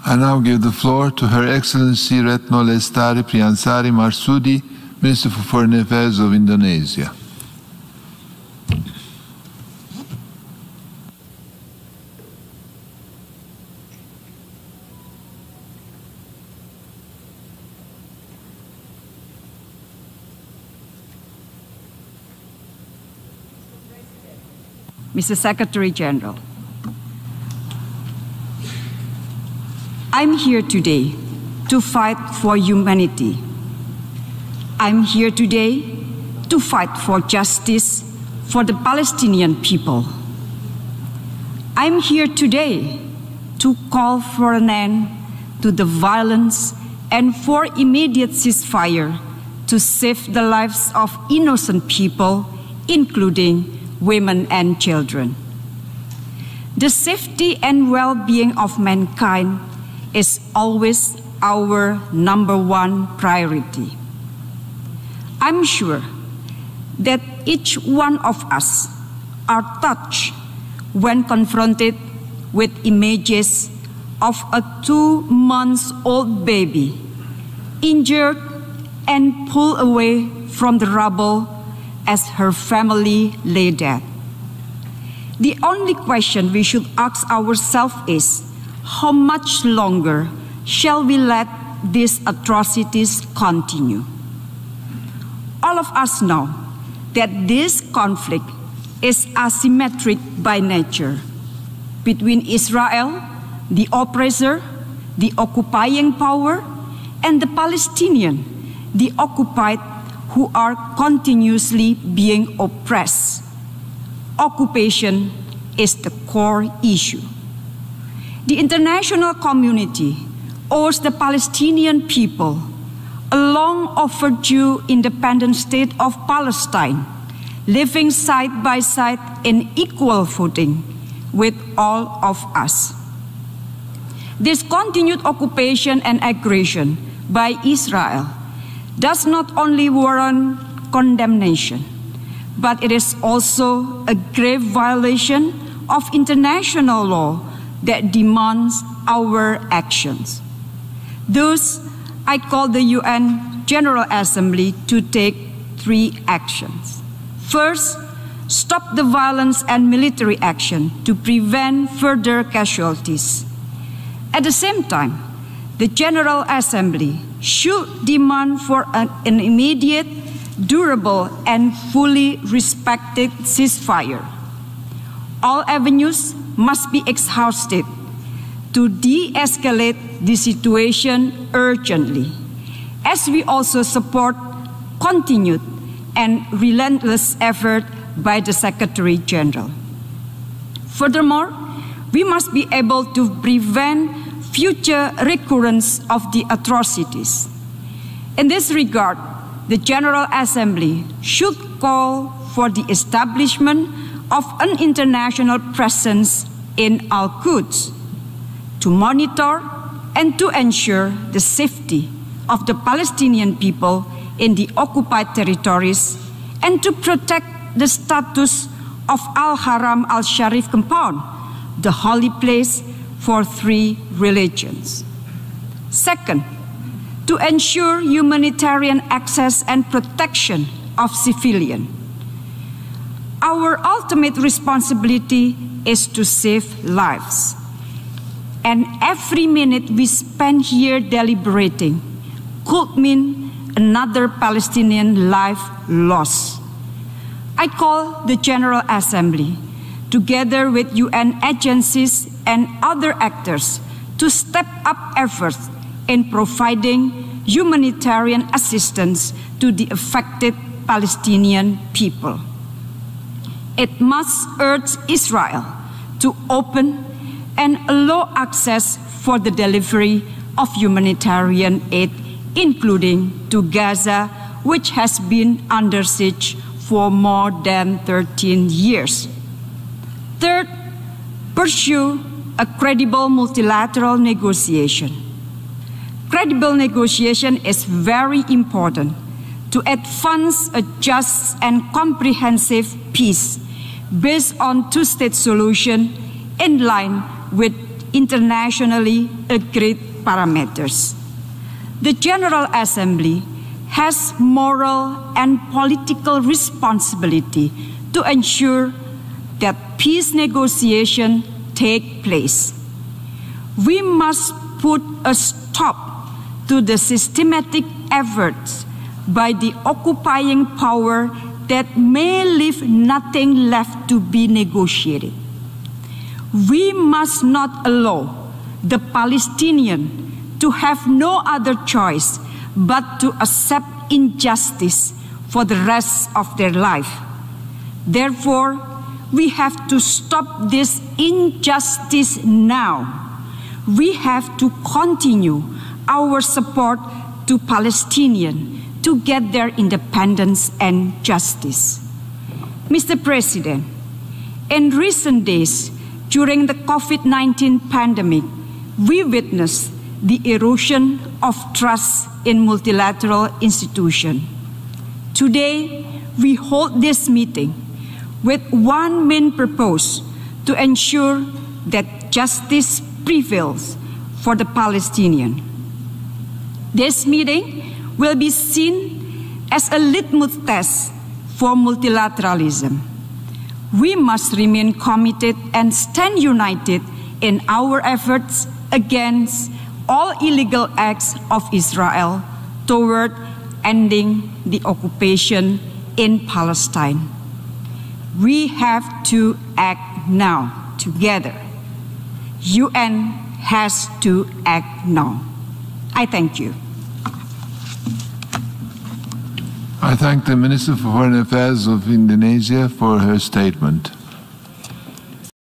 I now give the floor to Her Excellency Retno Lestari Priyansari Marsudi, Minister for Foreign Affairs of Indonesia. Mr. Secretary General, I'm here today to fight for humanity. I'm here today to fight for justice for the Palestinian people. I'm here today to call for an end to the violence and for immediate ceasefire to save the lives of innocent people, including women and children. The safety and well-being of mankind is always our #1 priority. I'm sure that each one of us are touched when confronted with images of a 2-month-old baby injured and pulled away from the rubble as her family lay dead. The only question we should ask ourselves is, how much longer shall we let these atrocities continue? All of us know that this conflict is asymmetric by nature between Israel, the oppressor, the occupying power, and the Palestinian, the occupied, who are continuously being oppressed. Occupation is the core issue. The international community owes the Palestinian people a long overdue independent state of Palestine, living side by side in equal footing with all of us. This continued occupation and aggression by Israel does not only warrant condemnation, but it is also a grave violation of international law that demands our actions. Thus, I call the UN General Assembly to take 3 actions. First, stop the violence and military action to prevent further casualties. At the same time, the General Assembly should demand for an immediate, durable, and fully respected ceasefire. All avenues must be exhausted to de-escalate the situation urgently, as we also support continued and relentless effort by the Secretary General. Furthermore, we must be able to prevent future recurrence of the atrocities. In this regard, the General Assembly should call for the establishment of an international presence in Al-Quds to monitor and to ensure the safety of the Palestinian people in the occupied territories and to protect the status of Al-Haram Al-Sharif compound, the holy place for 3 religions. Second, to ensure humanitarian access and protection of civilians. Our ultimate responsibility is to save lives. And every minute we spend here deliberating could mean another Palestinian life lost. I call the General Assembly, together with UN agencies and other actors, to step up efforts in providing humanitarian assistance to the affected Palestinian people. It must urge Israel to open and allow access for the delivery of humanitarian aid, including to Gaza, which has been under siege for more than 13 years. Third, pursue a credible multilateral negotiation. Credible negotiation is very important to advance a just and comprehensive peace based on 2-state solution in line with internationally agreed parameters. The General Assembly has moral and political responsibility to ensure that peace negotiations take place. We must put a stop to the systematic efforts by the occupying power that may leave nothing left to be negotiated. We must not allow the Palestinians to have no other choice but to accept injustice for the rest of their life. Therefore, we have to stop this injustice now. We have to continue our support to Palestinians to get their independence and justice. Mr. President, in recent days, during the COVID-19 pandemic, we witnessed the erosion of trust in multilateral institutions. Today, we hold this meeting with one main purpose: to ensure that justice prevails for the Palestinians. This meeting will be seen as a litmus test for multilateralism. We must remain committed and stand united in our efforts against all illegal acts of Israel toward ending the occupation in Palestine. We have to act now together. UN has to act now. I thank you. I thank the Minister for Foreign Affairs of Indonesia for her statement.